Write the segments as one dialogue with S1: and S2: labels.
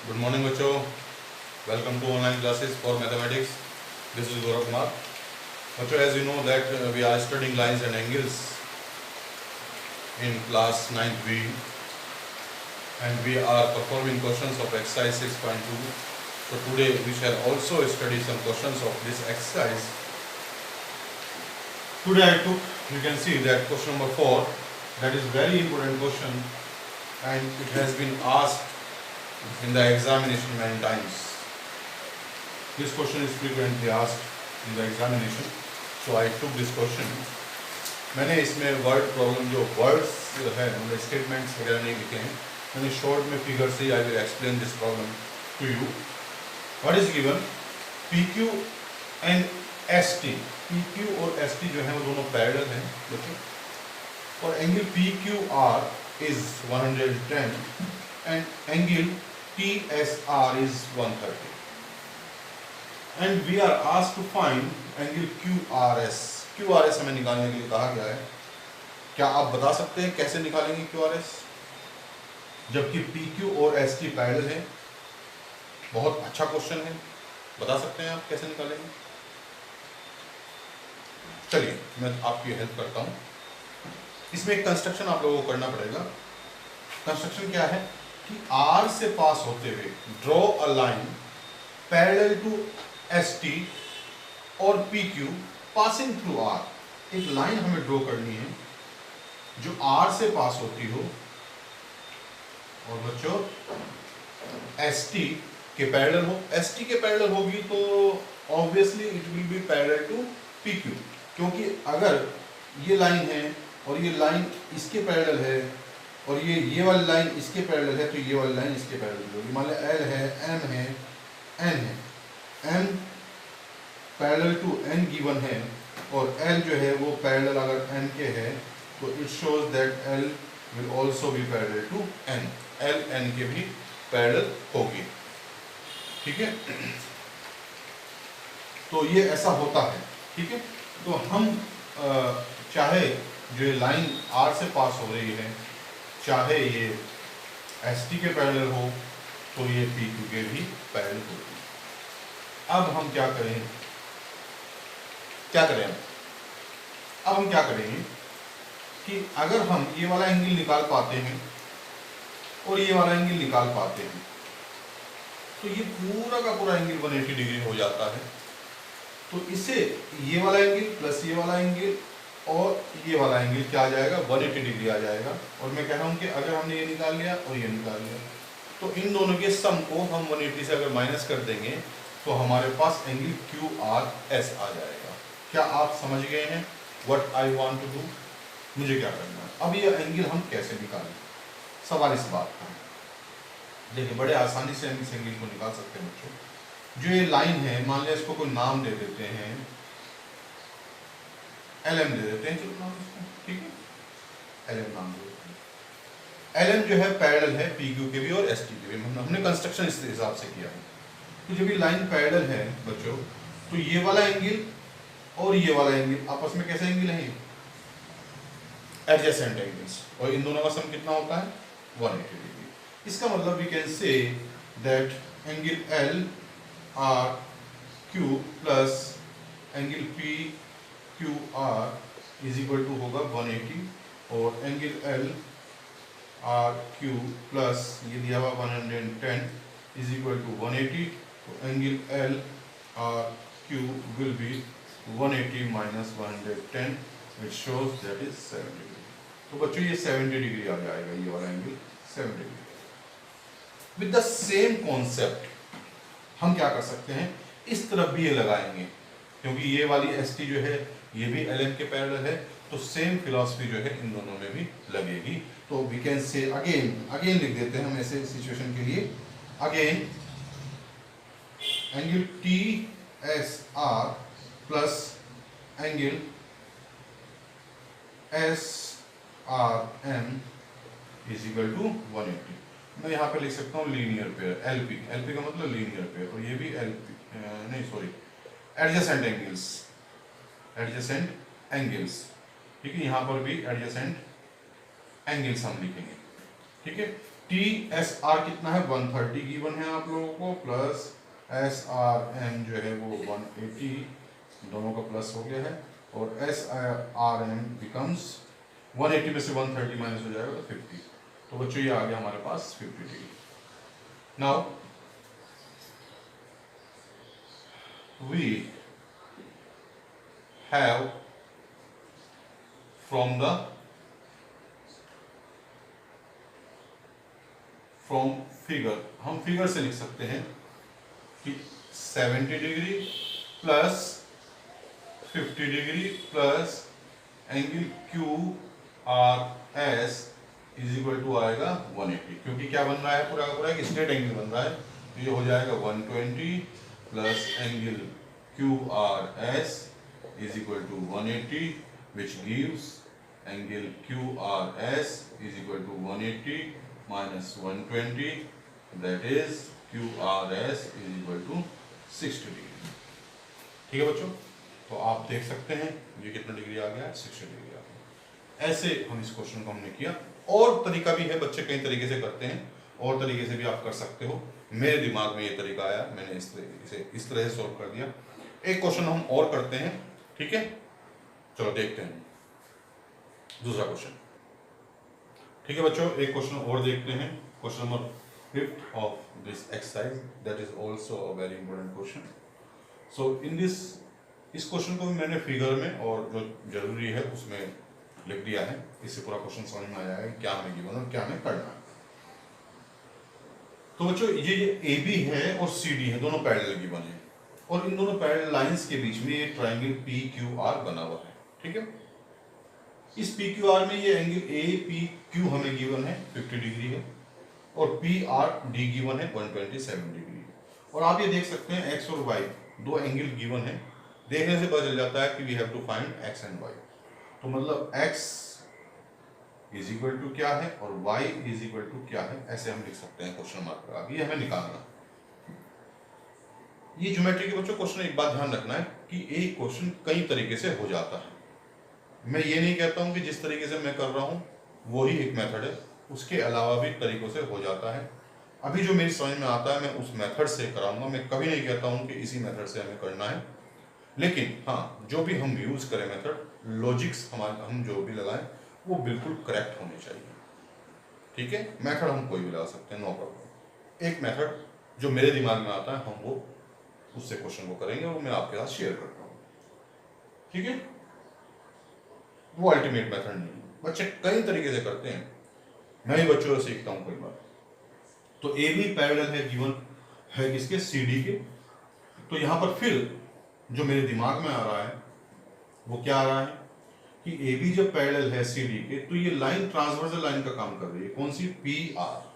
S1: Good morning, बच्चों. Welcome to online classes for mathematics. This is Gaurav Kumar. बच्चों, as you know that we are studying lines and angles in class 9th B, and we are performing questions of exercise 6.2. So today we shall also study some questions of this exercise. Today I took, you can see that question number 4, that is very important question, and it has been asked in the examination many times. This question is frequently asked in the examination, so I took this question. मैंने इसमें word problem जो words है मतलब statements वगैरह नहीं लिखे हैं, मैंने शॉर्ट में फिगर से I will explain this problem to you. What is given? P Q and S T. P Q और एस टी जो है वो दोनों पैरेलल हैं देखिए, और angle P Q R is 110 and angle TSR is 130, and we are asked to find angle QRS. QRS हमें निकालने के लिए कहा गया है. क्या आप बता सकते हैं कैसे निकालेंगे QRS जबकि PQ और ST पैरेलल हैं? बहुत अच्छा क्वेश्चन है, बता सकते हैं आप कैसे निकालेंगे? चलिए मैं आपकी हेल्प करता हूँ. इसमें एक कंस्ट्रक्शन आप लोगों को करना पड़ेगा. कंस्ट्रक्शन क्या है कि R से पास होते हुए draw a line parallel to ST और PQ पासिंग थ्रू R. एक लाइन हमें ड्रॉ करनी है जो R से पास होती हो और बच्चों ST के पैरेलल हो. ST के पैरेलल होगी तो obviously it will be parallel to PQ, क्योंकि अगर ये लाइन है और ये लाइन इसके पैरेलल है और ये वाली लाइन इसके पैरेलल है तो ये वाली लाइन इसके पैरेलल होगी. मान लो L है, M है, N है. M parallel to N given है और L जो है वो पैरेलल अगर N के है तो it shows that L will also be parallel to N. L N के भी पैरेलल होगी. ठीक है, तो ये ऐसा होता है. ठीक है, तो हम चाहे जो ये लाइन R से पास हो रही है चाहे ये ST के पैरेलल हो तो ये PQ के भी पैरेलल होगी. अब हम क्या करें? अब हम क्या करेंगे कि अगर हम ये वाला एंगल निकाल पाते हैं और ये वाला एंगल निकाल पाते हैं तो ये पूरा का पूरा एंगल 180 डिग्री हो जाता है. तो इससे ये वाला एंगल प्लस ये वाला एंगल और ये वाला एंगल क्या आ जाएगा? 180 डिग्री आ जाएगा. और मैं कह रहा हूँ कि अगर हमने ये निकाल लिया और ये निकाल लिया तो इन दोनों के सम को हम 180 से अगर माइनस कर देंगे तो हमारे पास एंगल QRS आ जाएगा. क्या आप समझ गए हैं what I want to do? मुझे क्या करना है? अब ये एंगल हम कैसे निकालें? सवाल इस बात का है. देखिए बड़े आसानी से हम इस एंगल को निकाल सकते हैं बच्चों. जो ये लाइन है मान लिया इसको कोई नाम दे देते हैं, LM दे देते हैं. चलो नाम इसको, ठीक है, LM नाम दे देते हैं. LM जो है पैरेलल है PQ के भी और ST के भी. हमने कंस्ट्रक्शन इस हिसाब से किया है. तो जब ये लाइन पैरेलल है बच्चों तो ये वाला एंगल और ये वाला एंगल आपस में कैसे एंगल है? Adjacent angles. और इन दोनों का सम कितना होता है? 180 डिग्री. इसका मतलब we can say that angle LRQ plus angle PQR is equal to होगा 180 और एंगल LRQ प्लस ये दिया हुआ 110 इज इक्वल टू 180. तो angle LRQ will be 180 minus 110 which shows that is 70 degree. तो बच्चों ये 70 डिग्री आ जाएगा. ये वाला angle 70 degree. With the same concept हम क्या कर सकते हैं? इस तरफ भी ये लगाएंगे क्योंकि ये वाली ST जो है ये भी LM के पैरेलल है तो सेम फिलॉसफी जो है इन दोनों में भी लगेगी. तो वी कैन से अगेन लिख देते हैं हम ऐसे सिचुएशन के लिए. Again angle TSR plus angle SRM is equal to 180. मैं यहाँ पे लिख सकता हूँ लीनियर पेयर LP का मतलब लीनियर पेयर और ये भी LP नहीं सॉरी एडजेसेंट एंगल्स. ठीक है, यहाँ पर भी एडजेसेंट एंगल्स हम लिखेंगे. ठीक है, टी एस आर कितना है 130 गिवन है आप लोगों को, प्लस एस आर एम जो है वो 180, दोनों का प्लस हो गया है, और एस आर एम बिकम्स 180 में से 130 माइनस हो जाएगा तो 50। तो बच्चों ये आ गया हमारे पास 50 degree. Now we have from figure, हम फिगर से लिख सकते हैं कि 70 degree plus 50 degree plus angle Q R S is equal to आएगा 180, क्योंकि क्या बन रहा है पूरा का पूरा एक स्ट्रेट एंगल बन रहा है, तो ये हो जाएगा 120 plus angle Q R S is equal to 180 which gives angle QRS is equal to 180 minus 120, that is QRS is equal to 60 degree. ठीक है बच्चों, तो आप देख सकते हैं ये कितना डिग्री आ गया, 60 डिग्री आ गया। ऐसे हम इस क्वेश्चन को हमने किया। और तरीका भी है, बच्चे कई तरीके से करते हैं, और तरीके से भी आप कर सकते हो। मेरे दिमाग में ये तरीका आया, मैंने इस तरह से सॉल्व कर दिया। एक क्वेश्चन हम और करते हैं, ठीक है, चलो देखते हैं दूसरा क्वेश्चन। ठीक है बच्चों, एक क्वेश्चन और देखते हैं, question number 5 of this exercise, that is also a very important question. So in this, इस क्वेश्चन को मैंने फिगर में और जो जरूरी है उसमें लिख दिया है, इससे पूरा क्वेश्चन समझ में आ जाएगा क्या हमें गिवन और क्या हमें करना है। तो बच्चों ये ए बी है और सी डी है, दोनों पैरेलल गिवन है, और इन दोनों पैरेलल लाइंस के बीच में ये ट्राइंगल पी क्यू आर बना हुआ है। ठीक है, इस पी क्यू आर में ये एंगल ए पी क्यू हमें गिवन है 50 डिग्री है, और पी आर डी गिवन है 127 डिग्री। और आप ये देख सकते हैं एक्स और वाई दो एंगल गिवन है, देखने से पता चल जाता है कि we have to find x and y. तो मतलब एक्स इज इक्वल टू क्या है और वाई इज इक्वल टू क्या है, ऐसे हम लिख सकते हैं क्वेश्चन मार्क लगा के, ये हमें निकालना। ये ज्योमेट्री के बच्चों क्वेश्चन एक बात ध्यान रखना है कि एक क्वेश्चन कई तरीके से हो जाता है। मैं ये नहीं कहता हूं कि जिस तरीके से मैं कर रहा हूं वो ही एक मेथड है, उसके अलावा भी तरीकों से हो जाता है। अभी जो मेरी समझ में आता है मैं उस मेथड से कराऊंगा, मैं कभी नहीं कहता हूं कि इसी मेथड से हमें करना है, लेकिन हाँ जो भी हम यूज करें मेथड, लॉजिक्स हमारे हम जो भी लगाएं वो बिल्कुल करेक्ट होने चाहिए। ठीक है, मेथड हम कोई भी लगा सकते हैं, नो प्रॉब्लम। एक मेथड जो मेरे दिमाग में आता है हम वो उससे क्वेश्चन को करेंगे और मैं आपके साथ शेयर करता हूँ। ठीक है, वो अल्टीमेट मेथड नहीं है, बच्चे कई तरीके से करते हैं, मैं भी बच्चों से सीखता हूँ कई बार। तो ए बी पैरेलल है गिवन है किसके, सी डी के। तो यहाँ पर फिर जो मेरे दिमाग में आ रहा है वो क्या आ रहा है कि ए बी जब पैरेलल है सी डी के, तो ये लाइन ट्रांसवर्सल लाइन का काम कर रही है, कौन सी, पी आर।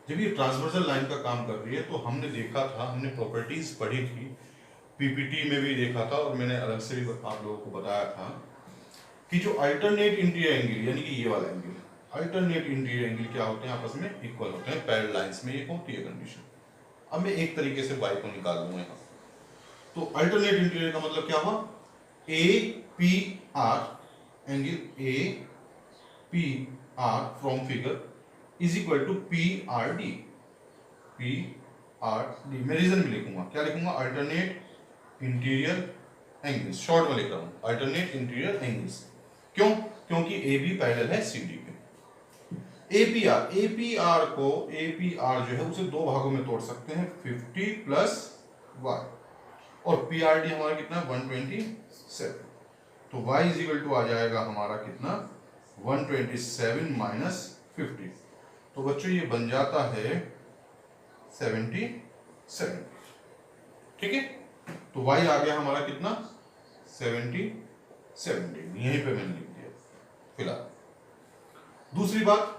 S1: जब ये ट्रांसवर्सल लाइन का काम कर रही है तो हमने देखा था, हमने प्रॉपर्टीज पढ़ी थी, पीपीटी में भी देखा था, और मैंने अलग से भी आप लोगों को बताया था कि जो अल्टरनेट इंटीरियर एंगल, यानी कि ये वाला एंगल, अल्टरनेट इंटीरियर एंगल क्या होते हैं, आपस में इक्वल होते हैं पैरेलल लाइंस में, ये होती है कंडीशन। अब मैं एक तरीके से वाई को निकाल लूंगा यहाँ। तो अल्टरनेट इंटीरियर का मतलब क्या हुआ, A P R angle A P R from figure is equal to P R D. P R D मैं रीजन भी लिखूंगा, क्या लिखूंगा, अल्टरनेट इंटीरियर एंगल्स, शॉर्ट में लिख रहा हूं अल्टरनेट इंटीरियर एंगल्स। क्यों, क्योंकि ए बी पैरेलल है सी डी के। एपीआर को, एपीआर जो है उसे दो भागों में तोड़ सकते हैं, 50 प्लस वाई, और पीआरडी हमारा कितना, 127। तो y इज इक्वल टू आ जाएगा हमारा कितना, 127 माइनस 50। तो बच्चों ये बन जाता है 77। ठीक है, तो y आ गया हमारा कितना, 77 डिग्री, यहीं पे मैंने लिख दिया फिलहाल। दूसरी बात,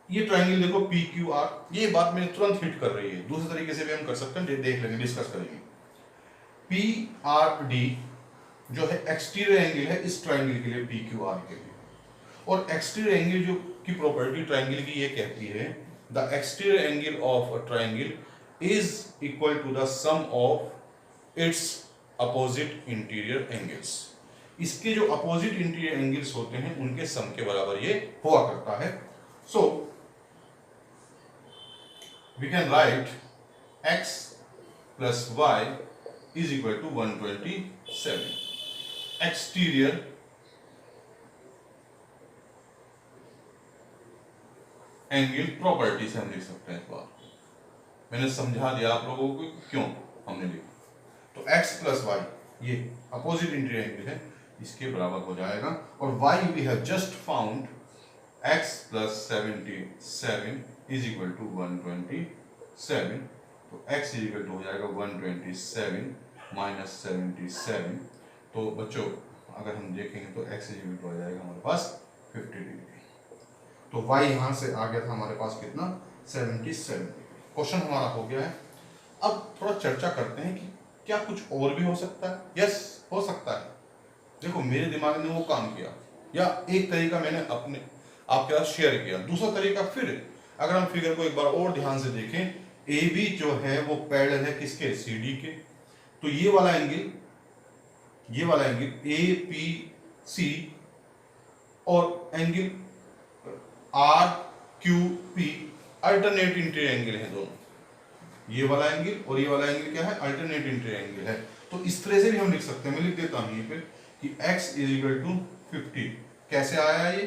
S1: ये ट्राइंगल देखो पी क्यू आर, ये बात मैंने तुरंत हिट कर रही है, दूसरे तरीके से भी हम कर सकते हैं, देख लेंगे, डिस्कस करेंगे। पी आर डी जो है एक्सटीरियर एंगल है इस ट्राइंगल के लिए, पी क्यू आर के लिए, और एक्सटीरियर एंगल जो की प्रॉपर्टी ट्राइंगल की ये कहती है, the exterior angle of a triangle is equal to the sum of its opposite interior angles. इसके जो अपोजिट इंटीरियर एंगल्स होते हैं उनके सम के बराबर ये हुआ करता है। So we can write x plus y is equal to 127। Exterior angle property से हम लिख सकते हैं। इस बार मैंने समझा दिया आप लोगों को क्यों हमने लिखा। तो x प्लस वाई ये अपोजिट इंटीरियर एंगल है, इसके बराबर हो जाएगा। और y we have just found x plus 77 is equal to 127। तो x इज इक्वल टू हो जाएगा 127 माइनस 77। तो बच्चों अगर हम देखेंगे तो x इज इक्वल टू हो जाएगा हमारे पास 50 डिग्री। तो y यहाँ से आ गया था हमारे पास कितना 77। क्वेश्चन हमारा हो गया है। अब थोड़ा चर्चा करते हैं कि क्या कुछ और भी हो सकता है। यस हो सकता है। देखो मेरे दिमाग ने वो काम किया, या एक तरीका मैंने अपने आपके साथ शेयर किया। दूसरा तरीका फिर अगर हम फिगर को एक बार और ध्यान से देखें, ए बी जो है वो पैरेलल है किसके, सी डी के। तो ये वाला एंगल ए पी सी और angle R Q P alternate interior angle है दोनों। ये वाला एंगल और ये वाला एंगल क्या है, अल्टरनेट इंटीरियर एंगल है। तो इस तरह से भी हम लिख सकते हैं। मैं लिख देता हूं ये पे कि x इज इक्वल टू 50। कैसे आया ये,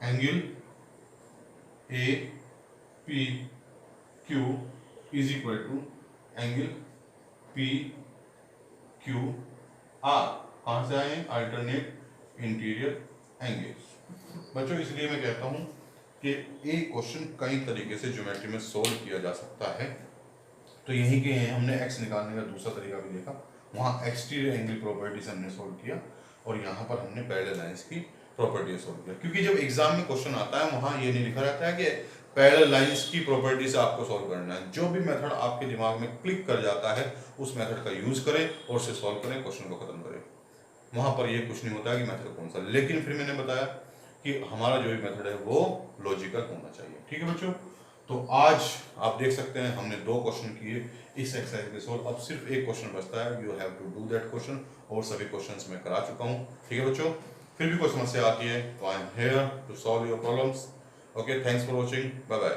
S1: angle A P Q is equal to angle P Q R. कहां से आए, अल्टरनेट इंटीरियर एंगल्स। बच्चों इसलिए मैं कहता हूं कि एक क्वेश्चन कई तरीके से ज्योमेट्री में सोल्व किया जा सकता है। तो यही के हमने x निकालने का दूसरा तरीका भी देखा, वहाँ एक्सटीरियर एंगल प्रॉपर्टी से हमने सोल्व किया, और यहाँ पर हमने पैरेलल लाइंस की प्रॉपर्टी सोल्व किया। क्योंकि जब एग्जाम में क्वेश्चन आता है वहाँ ये नहीं लिखा रहता है कि पैरेलल लाइंस की प्रॉपर्टी से आपको सोल्व करना है। जो भी मेथड आपके दिमाग में क्लिक कर जाता है उस मेथड का यूज करें और उसे सोल्व करें, क्वेश्चन को खत्म करें। वहाँ पर ये कुछ नहीं होता है कि मेथड कौन सा, लेकिन फिर मैंने बताया कि हमारा जो भी मेथड है वो लॉजिकल होना चाहिए। ठीक है बच्चों, तो आज आप देख सकते हैं हमने 2 क्वेश्चन किए इस एक्सरसाइज के सोल्व। अब सिर्फ एक क्वेश्चन बचता है, you have to do that question, और सभी क्वेश्चंस मैं करा चुका हूँ। ठीक है बच्चों, फिर भी कोई समस्या आती है तो I am here to solve your problems. Okay, thanks for watching, bye bye.